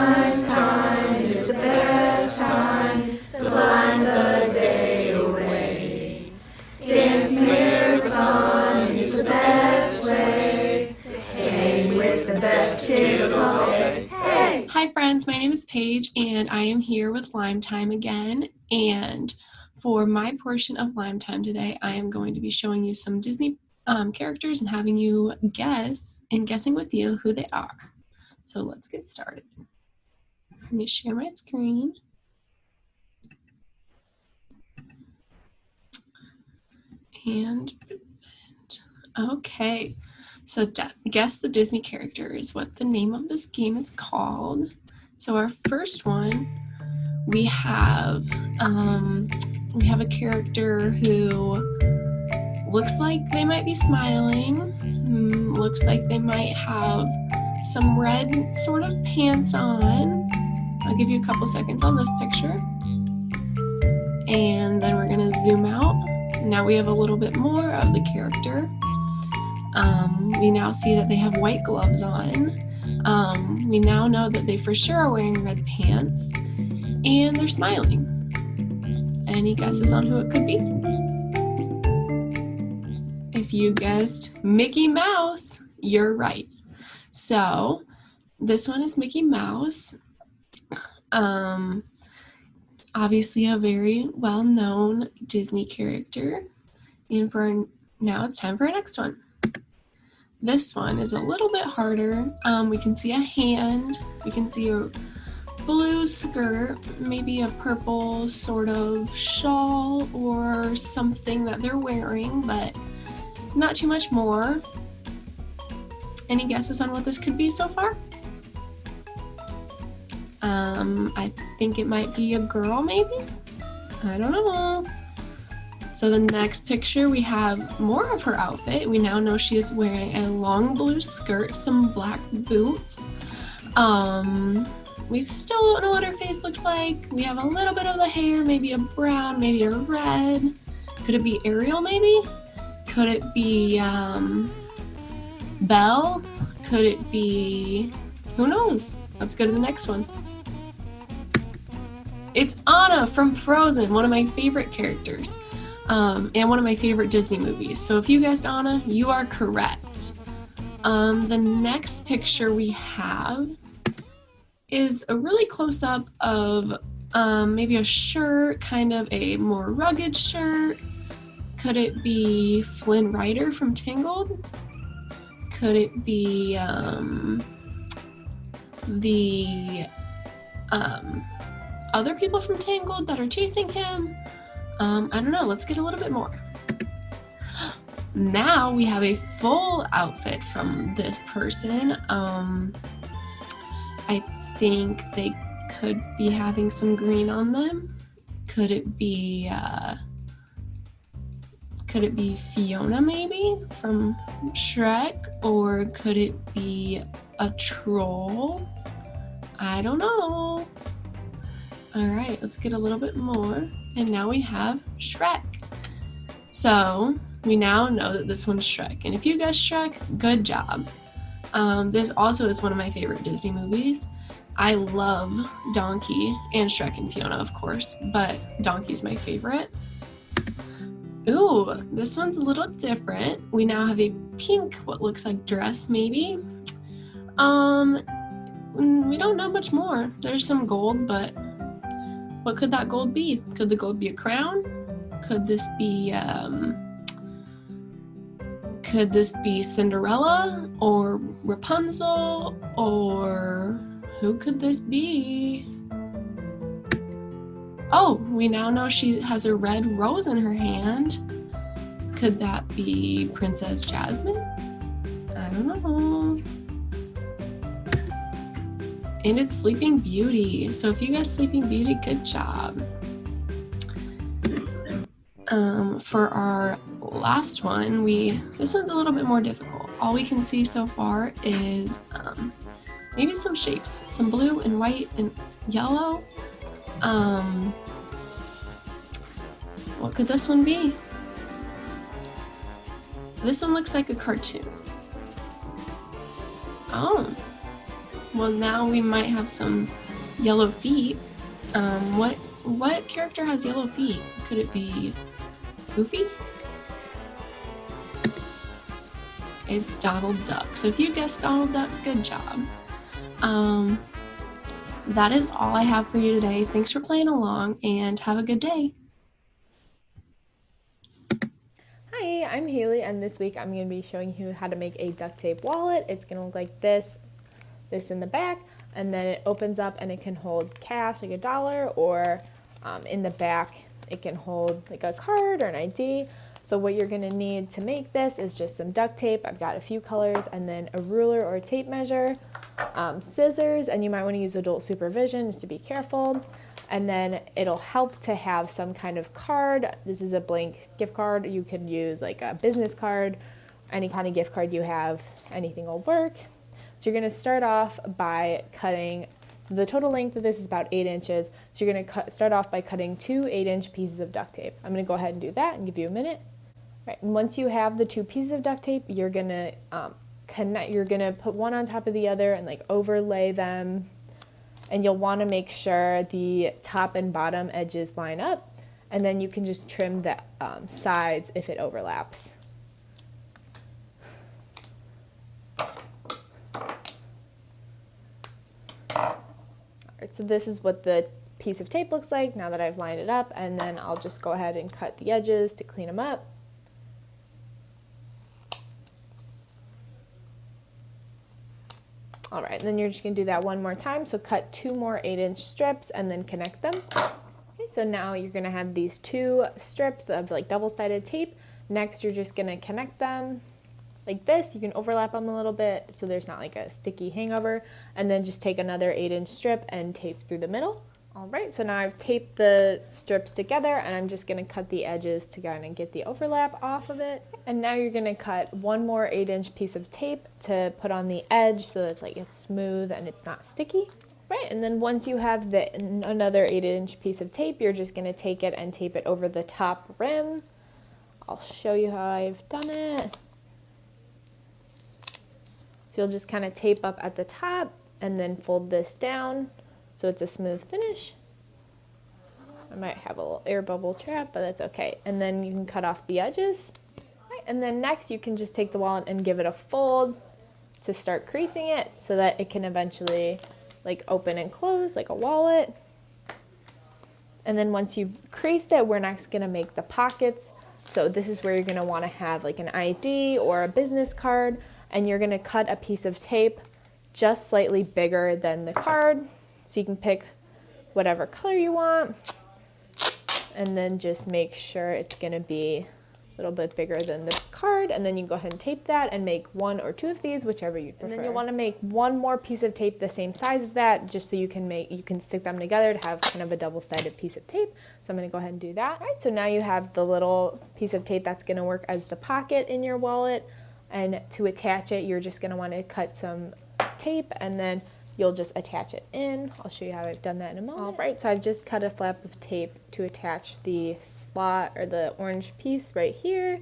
Slime time is the best time to climb the day away. Dance marathon is the best way to hang with the best chicks all day. Hey! Hi friends, my name is Paige and I am here with Lime Time again, and for my portion of Lime Time today I am going to be showing you some Disney characters and having you guessing with you who they are. So let's get started. Let me share my screen. And okay, so guess the Disney character is what the name of this game is called. So our first one, we have a character who looks like they might be smiling, looks like they might have some red sort of pants on. I'll give you a couple seconds on this picture. And then we're gonna zoom out. Now we have a little bit more of the character. We now see that they have white gloves on. We now know that they for sure are wearing red pants, and they're smiling. Any guesses on who it could be? If you guessed Mickey Mouse, you're right. So this one is Mickey Mouse. Obviously a very well-known Disney character. And now it's time for our next one. This one is a little bit harder. We can see a hand, we can see a blue skirt, maybe a purple sort of shawl or something that they're wearing, but not too much more. Any guesses on what this could be so far? I think it might be a girl, maybe? I don't know. So the next picture, we have more of her outfit. We now know she is wearing a long blue skirt, some black boots. We still don't know what her face looks like. We have a little bit of the hair, maybe a brown, maybe a red. Could it be Ariel, maybe? Could it be Belle? Could it be, who knows? Let's go to the next one. It's Anna from Frozen, one of my favorite characters, and one of my favorite Disney movies. So if you guessed Anna, you are correct. The next picture we have is a really close-up of maybe a shirt, kind of a more rugged shirt. Could it be Flynn Rider from Tangled? Could it be the other people from Tangled that are chasing him? I don't know. Let's get a little bit more. Now we have a full outfit from this person. I think they could be having some green on them. Could it be Fiona maybe from Shrek? Or could it be a troll? I don't know. All right, let's get a little bit more. And now we have Shrek. So we now know that this one's Shrek. And if you guessed Shrek, good job. This also is one of my favorite Disney movies. I love Donkey and Shrek and Fiona, of course, but Donkey's my favorite. Ooh, this one's a little different. We now have a pink, what looks like dress, maybe. We don't know much more. There's some gold, but what could that gold be? Could the gold be a crown? Could this be Cinderella or Rapunzel, or who could this be? Oh, we now know she has a red rose in her hand. Could that be Princess Jasmine? I don't know. And it's Sleeping Beauty. So if you guys Sleeping Beauty, good job. For our last one, this one's a little bit more difficult. All we can see so far is maybe some shapes, some blue and white and yellow. What could this one be? This one looks like a cartoon. Oh, well, now we might have some yellow feet. What character has yellow feet? Could it be Goofy? It's Donald Duck. So if you guessed Donald Duck, good job. That is all I have for you today. Thanks for playing along and have a good day. Hi, I'm Haley, and this week I'm going to be showing you how to make a duct tape wallet. It's going to look like this in the back, and then it opens up and it can hold cash like $1, or in the back it can hold like a card or an ID. So what you're going to need to make this is just some duct tape. I've got a few colors, and then a ruler or a tape measure, scissors, and you might want to use adult supervision just to be careful. And then it'll help to have some kind of card. This is a blank gift card. You can use like a business card, any kind of gift card you have, anything will work. So you're going to start off by cutting, the total length of this is about 8 inches. So you're going to start off by cutting 2 8-inch pieces of duct tape. I'm going to go ahead and do that and give you a minute. Right, and once you have the 2 pieces of duct tape, you're going to put one on top of the other and like overlay them. And you'll want to make sure the top and bottom edges line up, and then you can just trim the sides if it overlaps. Alright, so this is what the piece of tape looks like now that I've lined it up, and then I'll just go ahead and cut the edges to clean them up. All right, and then you're just gonna do that one more time. So cut 2 more 8-inch strips and then connect them. Okay, so now you're gonna have these 2 strips of like double-sided tape. Next, you're just gonna connect them like this. You can overlap them a little bit so there's not like a sticky hangover. And then just take another 8-inch strip and tape through the middle. All right, so now I've taped the strips together, and I'm just gonna cut the edges to kind of get the overlap off of it. And now you're gonna cut 1 more 8-inch piece of tape to put on the edge so that it's smooth and it's not sticky. Right, and then once you have another 8-inch piece of tape, you're just gonna take it and tape it over the top rim. I'll show you how I've done it. So you'll just kind of tape up at the top and then fold this down so it's a smooth finish. I might have a little air bubble trap, but that's okay. And then you can cut off the edges. Right, and then next you can just take the wallet and give it a fold to start creasing it so that it can eventually like open and close like a wallet. And then once you've creased it, we're next gonna make the pockets. So this is where you're gonna wanna have like an ID or a business card, and you're gonna cut a piece of tape just slightly bigger than the card. So you can pick whatever color you want, and then just make sure it's gonna be a little bit bigger than the card, and then you can go ahead and tape that and make 1 or 2 of these, whichever you prefer. And then you'll wanna make 1 more piece of tape the same size as that, just so you can stick them together to have kind of a double-sided piece of tape. So I'm gonna go ahead and do that. All right, so now you have the little piece of tape that's gonna work as the pocket in your wallet, and to attach it, you're just gonna wanna cut some tape, and then you'll just attach it in. I'll show you how I've done that in a moment. All right, so I've just cut a flap of tape to attach the slot or the orange piece right here.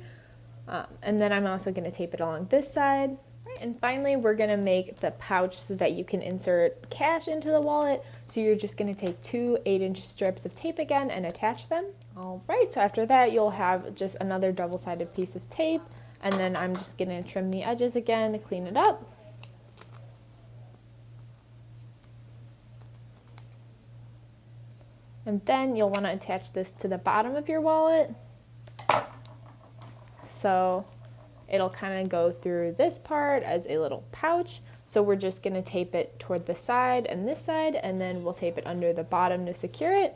And then I'm also gonna tape it along this side. Right, and finally, we're gonna make the pouch so that you can insert cash into the wallet. So you're just gonna take 2 8-inch strips of tape again and attach them. All right, so after that, you'll have just another double-sided piece of tape. And then I'm just gonna trim the edges again to clean it up. And then you'll want to attach this to the bottom of your wallet. So it'll kind of go through this part as a little pouch. So we're just going to tape it toward the side and this side, and then we'll tape it under the bottom to secure it.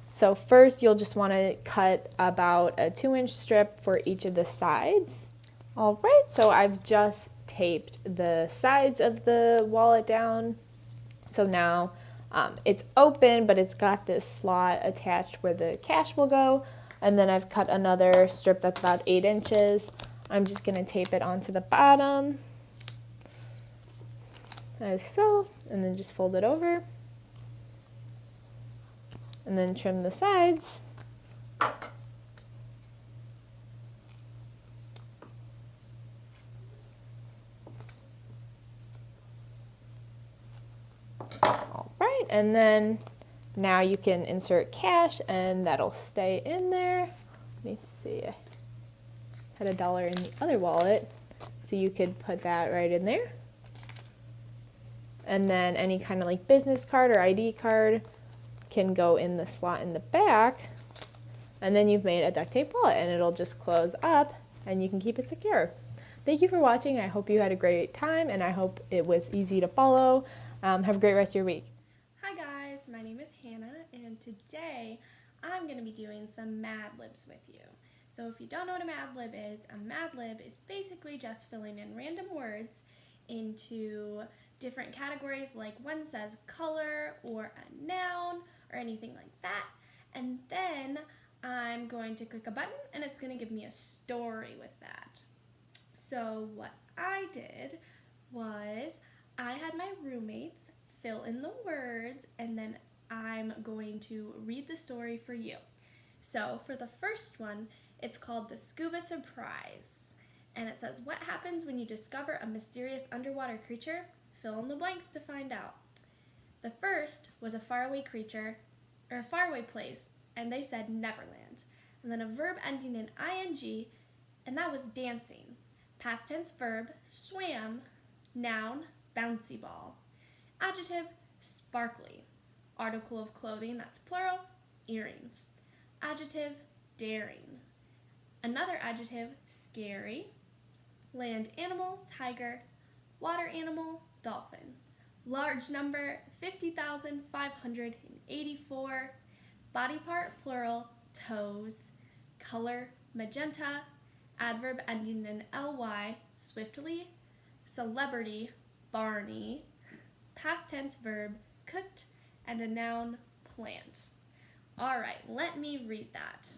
So first you'll just want to cut about a 2-inch strip for each of the sides. All right, so I've just taped the sides of the wallet down. So now it's open, but it's got this slot attached where the cash will go. And then I've cut another strip that's about 8 inches. I'm just gonna tape it onto the bottom, as so, and then just fold it over. And then trim the sides. right, and then now you can insert cash and that'll stay in there. Let me see, I had $1 in the other wallet, so you could put that right in there. And then any kind of like business card or ID card can go in the slot in the back. And then you've made a duct tape wallet and it'll just close up and you can keep it secure. Thank you for watching. I hope you had a great time and I hope it was easy to follow. Have a great rest of your week. Hi guys, my name is Hannah and today I'm going to be doing some Mad Libs with you. So if you don't know what a Mad Lib is, a Mad Lib is basically just filling in random words into different categories, like one says color or a noun or anything like that, and then I'm going to click a button and it's going to give me a story with that. So what I did was I had my roommates fill in the words and then I'm going to read the story for you. So for the first one, it's called The Scuba Surprise, and it says, what happens when you discover a mysterious underwater creature? Fill in the blanks to find out. The first was a faraway creature, or a faraway place, and they said Neverland. And then a verb ending in ing, and that was dancing. Past tense verb, swam. Noun, bouncy ball. Adjective, sparkly. Article of clothing, that's plural, earrings. Adjective, daring. Another adjective, scary. Land animal, tiger. Water animal, dolphin. Large number, 50,584. Body part, plural, toes. Color, magenta. Adverb ending in ly, swiftly. Celebrity, Barney. Past tense verb, cooked. And a noun, plant. Alright, let me read that.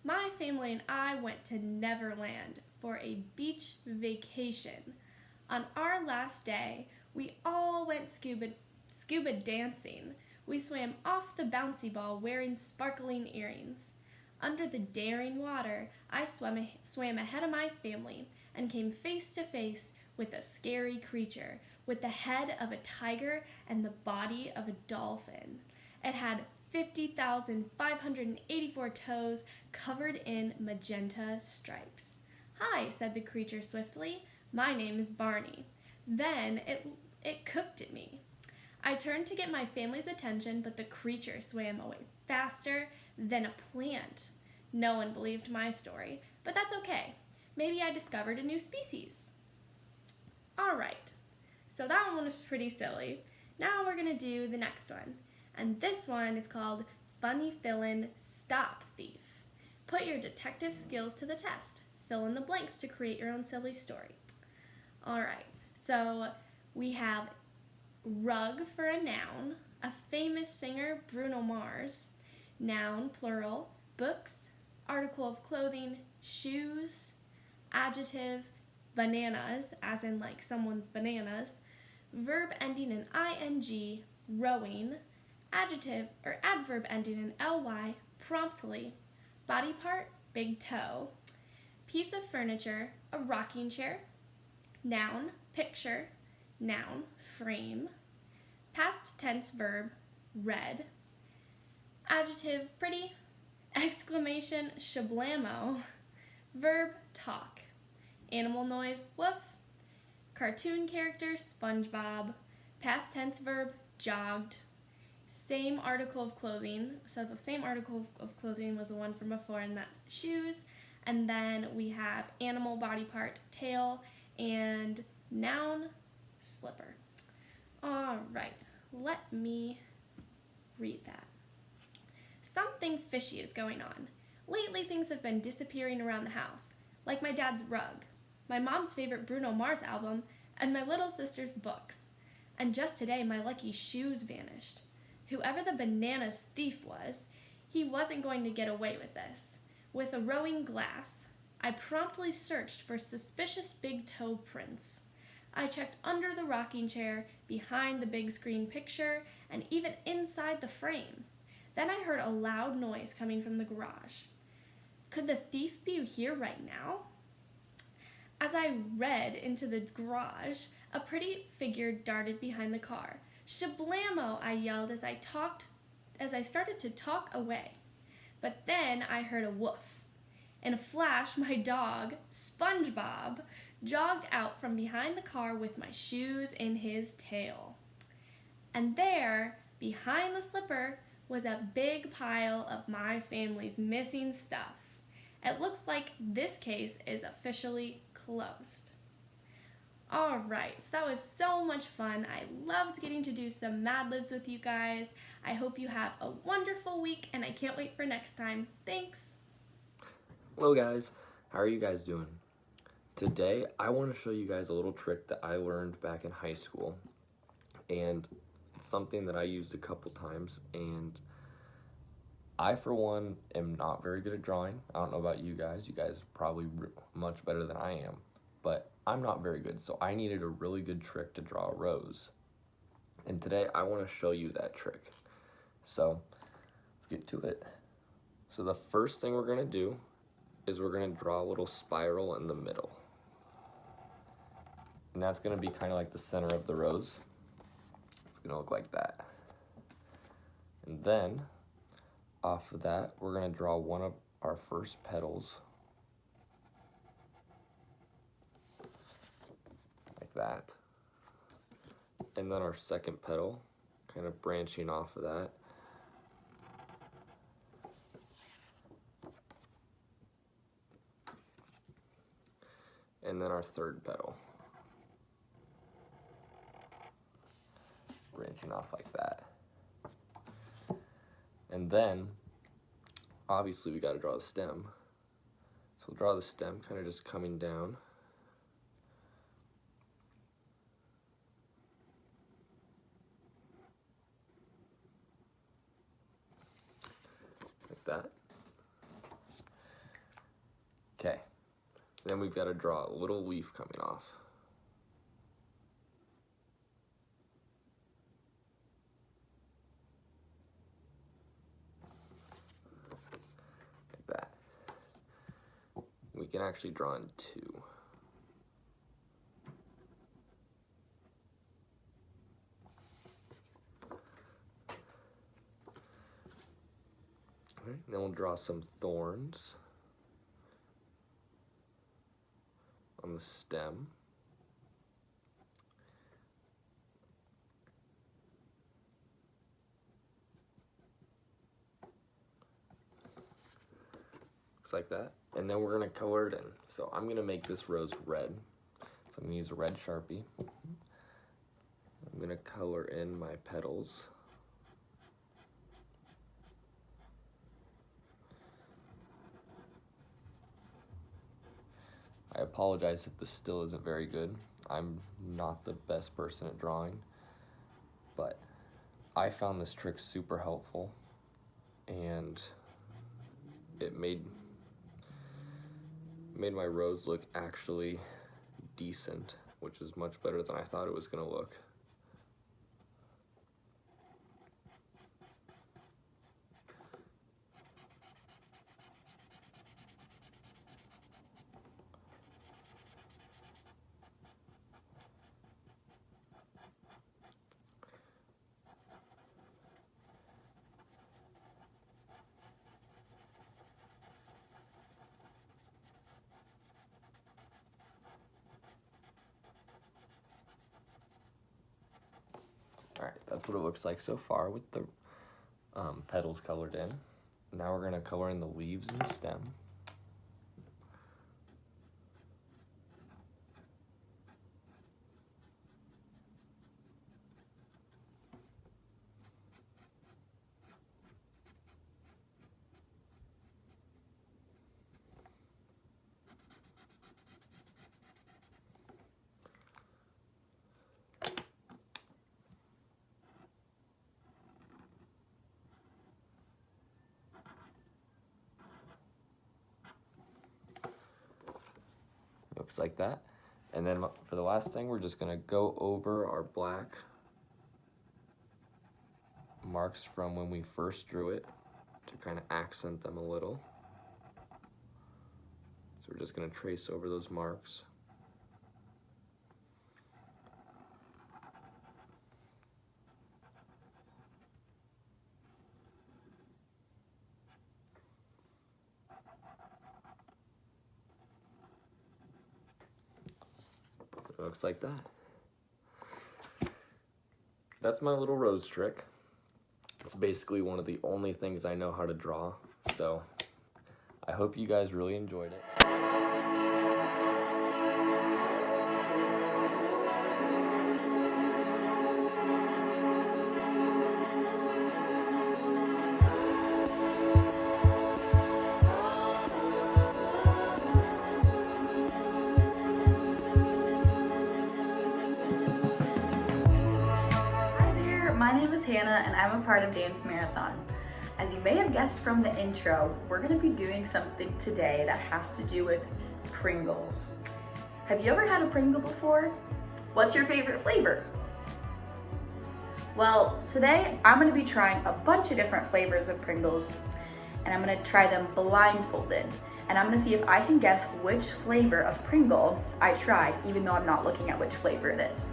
My family and I went to Neverland for a beach vacation. On our last day, we all went scuba dancing. We swam off the bouncy ball wearing sparkling earrings. Under the daring water, I swam ahead of my family and came face to face with a scary creature with the head of a tiger and the body of a dolphin. It had 50,584 toes covered in magenta stripes. Hi, said the creature swiftly. My name is Barney. Then it cooked at me. I turned to get my family's attention, but the creature swam away faster than a plant. No one believed my story, but that's okay. Maybe I discovered a new species. All right, so that one was pretty silly. Now we're gonna do the next one. And this one is called Funny Fill-In Stop Thief. Put your detective skills to the test. Fill in the blanks to create your own silly story. Alright, so we have rug for a noun, a famous singer, Bruno Mars, noun, plural, books, article of clothing, shoes, adjective, bananas, as in like someone's bananas, verb ending in ing, rowing, adjective or adverb ending in ly, promptly, body part, big toe, piece of furniture, a rocking chair, noun, picture, noun, frame, past tense verb, red, adjective, pretty, exclamation, shablamo, verb, talk, animal noise, woof, cartoon character, SpongeBob, past tense verb, jogged, same article of clothing, so the same article of clothing was the one from before, and that's shoes. And then we have animal, body part, tail, and noun, slipper. All right, let me read that. Something fishy is going on. Lately, things have been disappearing around the house, like my dad's rug, my mom's favorite Bruno Mars album, and my little sister's books. And just today, my lucky shoes vanished. Whoever the bananas thief was, he wasn't going to get away with this. With a rowing glass, I promptly searched for suspicious big toe prints. I checked under the rocking chair, behind the big screen picture, and even inside the frame. Then I heard a loud noise coming from the garage. Could the thief be here right now? As I read into the garage, a pretty figure darted behind the car. "Shablamo!" I yelled as I started to talk away. But then I heard a woof. In a flash, my dog, SpongeBob, jogged out from behind the car with my shoes in his tail. And there, behind the slipper, was a big pile of my family's missing stuff. It looks like this case is officially closed. Alright, so that was so much fun. I loved getting to do some Mad Libs with you guys. I hope you have a wonderful week, and I can't wait for next time. Thanks! Hello guys, how are you guys doing? Today I want to show you guys a little trick that I learned back in high school, and it's something that I used a couple times, and I for one am not very good at drawing. I don't know about you guys are probably much better than I am, but I'm not very good, so I needed a really good trick to draw a rose. And today I want to show you that trick. So let's get to it. So the first thing we're going to do is we're going to draw a little spiral in the middle. And that's going to be kind of like the center of the rose. It's going to look like that. And then off of that, we're going to draw one of our first petals like that. And then our second petal, kind of branching off of that. And then our third petal, branching off like that. And then, obviously we got to draw the stem. So we'll draw the stem kind of just coming down. Like that. Okay. Then we've got to draw a little leaf coming off. Like that. We can actually draw in two. All right, then we'll draw some thorns on the stem. Looks like that. And then we're gonna color it in. So I'm gonna make this rose red. So I'm gonna use a red Sharpie. I'm gonna color in my petals. I apologize if this still isn't very good. I'm not the best person at drawing, but I found this trick super helpful, and it made my rose look actually decent, which is much better than I thought it was gonna look. Alright, that's what it looks like so far with the petals colored in. Now we're going to color in the leaves and the stem. Looks like that. And then for the last thing, we're just gonna go over our black marks from when we first drew it to kind of accent them a little. So we're just gonna trace over those marks. looks like that. That's my little rose trick. It's basically one of the only things I know how to draw, so I hope you guys really enjoyed it. My name is Hannah and I'm a part of Dance Marathon. As you may have guessed from the intro, we're going to be doing something today that has to do with Pringles. Have you ever had a Pringle before? What's your favorite flavor? Well, today I'm going to be trying a bunch of different flavors of Pringles and I'm going to try them blindfolded. And I'm going to see if I can guess which flavor of Pringle I tried, even though I'm not looking at which flavor it is.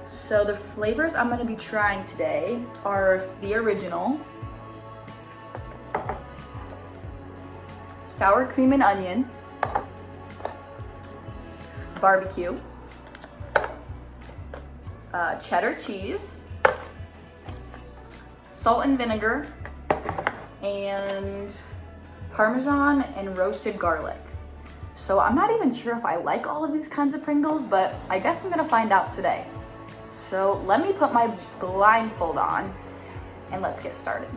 So the flavors I'm going to be trying today are the original, sour cream and onion, barbecue, cheddar cheese, salt and vinegar, and Parmesan and roasted garlic. So I'm not even sure if I like all of these kinds of Pringles, but I guess I'm going to find out today. So let me put my blindfold on and let's get started.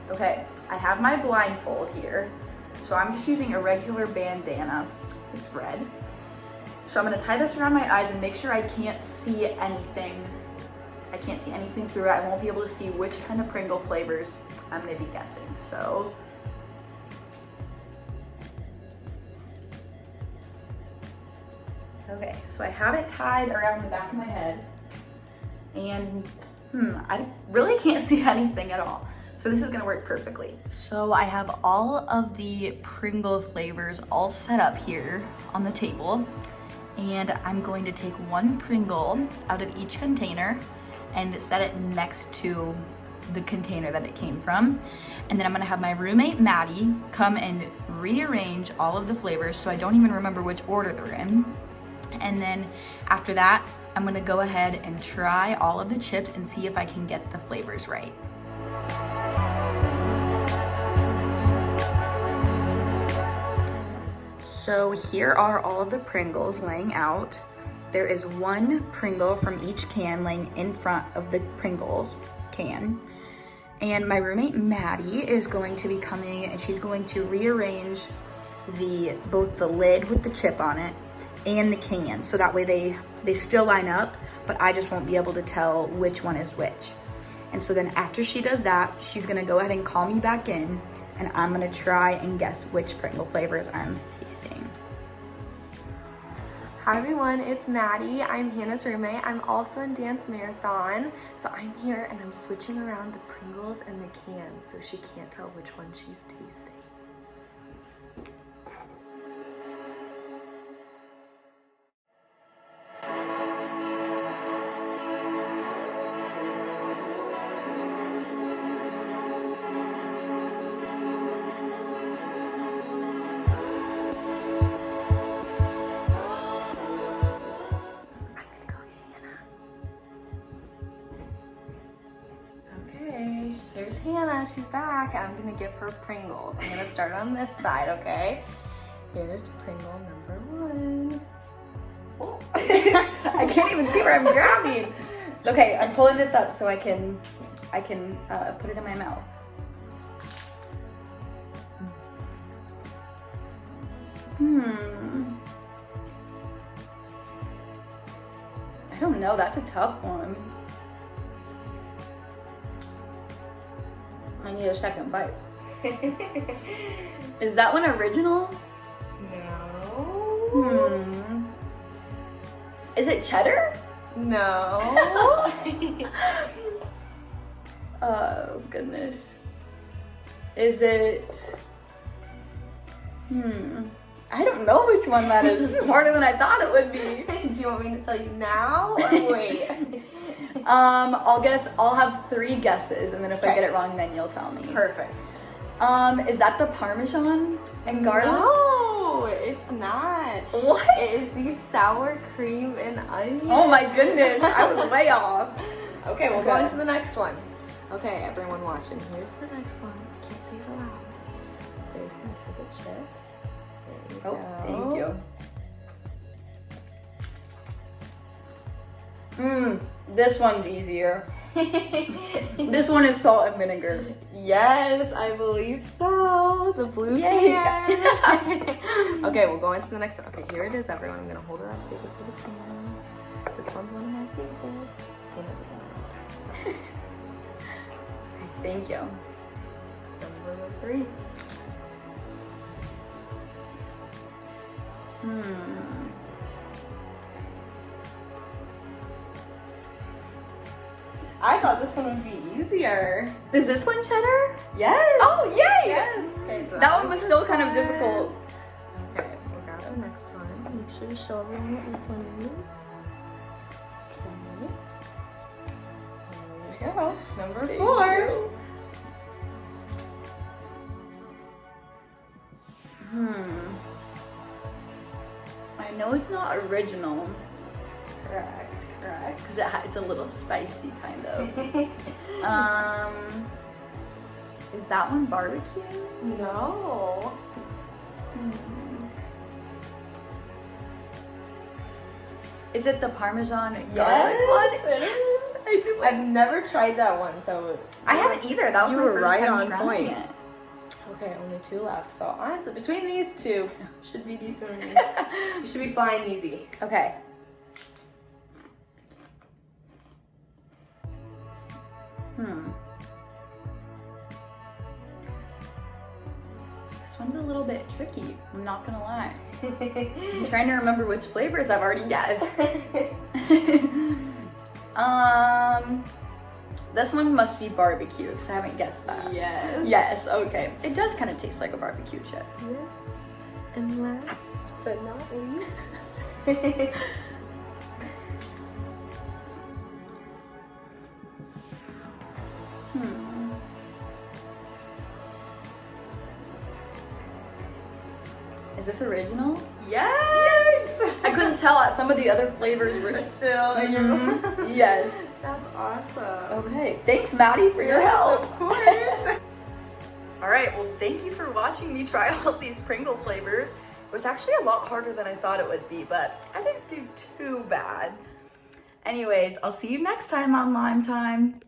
Okay, I have my blindfold here. So I'm just using a regular bandana. It's red. So I'm gonna tie this around my eyes and make sure I can't see anything. I can't see anything through it. I won't be able to see which kind of Pringle flavors I'm gonna be guessing. So okay, so I have it tied around the back of my head. And I really can't see anything at all. So this is gonna work perfectly. So I have all of the Pringle flavors all set up here on the table. And I'm going to take one Pringle out of each container and set it next to the container that it came from. And then I'm gonna have my roommate, Maddie, come and rearrange all of the flavors so I don't even remember which order they're in. And then after that, I'm gonna go ahead and try all of the chips and see if I can get the flavors right. So here are all of the Pringles laying out. There is one Pringle from each can laying in front of the Pringles can. And my roommate Maddie is going to be coming and she's going to rearrange both the lid with the chip on it and the can, so that way they still line up, but I just won't be able to tell which one is which. And so then after she does that, she's gonna go ahead and call me back in, and I'm gonna try and guess which Pringle flavors I'm tasting. Hi everyone, it's Maddie. I'm Hannah's roommate. I'm also in Dance Marathon. So I'm here and I'm switching around the Pringles and the cans so she can't tell which one she's tasting. Here's Hannah, she's back. I'm gonna give her Pringles. I'm gonna start on this side, okay? Here's Pringle number one. Oh. I can't even see where I'm grabbing. Okay, I'm pulling this up so I can put it in my mouth. I don't know, that's a tough one. I need a second bite. Is that one original? No. Is it cheddar? No. Oh, goodness. Is it... I don't know which one that is. This is harder than I thought it would be. Do you want me to tell you now or wait? I'll have 3 guesses, and then if I get it wrong, then you'll tell me. Perfect. Is that the Parmesan and garlic? No. No, it's not. What? It is the sour cream and onion. Oh my goodness, I was way off. Okay, we'll go Okay. on to the next one. Okay, everyone watching, here's the next one. Can't say it aloud. There's the potato chip. There you Oh, go. thank you. This one's easier. This one is salt and vinegar. Yes, I believe so. The blue Yay. can. Okay, we'll go on to the next one. Okay, here it is, everyone. I'm gonna hold it up so you can see the can. This one's one of my favorites. And it doesn't matter, so. Thank you. Number 3. I thought this one would be easier. Is this one cheddar? Yes. Oh, yay! Yes. Okay, so That one was still kind of difficult. Okay, we'll grab the next one. Make sure to show everyone what this one is. Okay. There we go. Number 4. I know it's not original Correct. because it's a little spicy, kind of. Is that one barbecue? No. Is it the Parmesan garlic one? It is. I've never tried that one, so I haven't either. That was You my were first right time on trying point. it. okay, only 2 left. So honestly, between these two, should be decent. You should be flying easy. Okay. This one's a little bit tricky. I'm not gonna lie. I'm trying to remember which flavors I've already guessed. This one must be barbecue because I haven't guessed that. Yes. Yes, okay. It does kind of taste like a barbecue chip. Yes. And last but not least. Is this original? Yes. I couldn't tell. Some of the other flavors were Still in your mouth. Yes. That's awesome. Okay. Thanks, Maddie, for your help. Of course. All right. Well, thank you for watching me try out these Pringle flavors. It was actually a lot harder than I thought it would be, but I didn't do too bad. Anyways, I'll see you next time on Lime Time.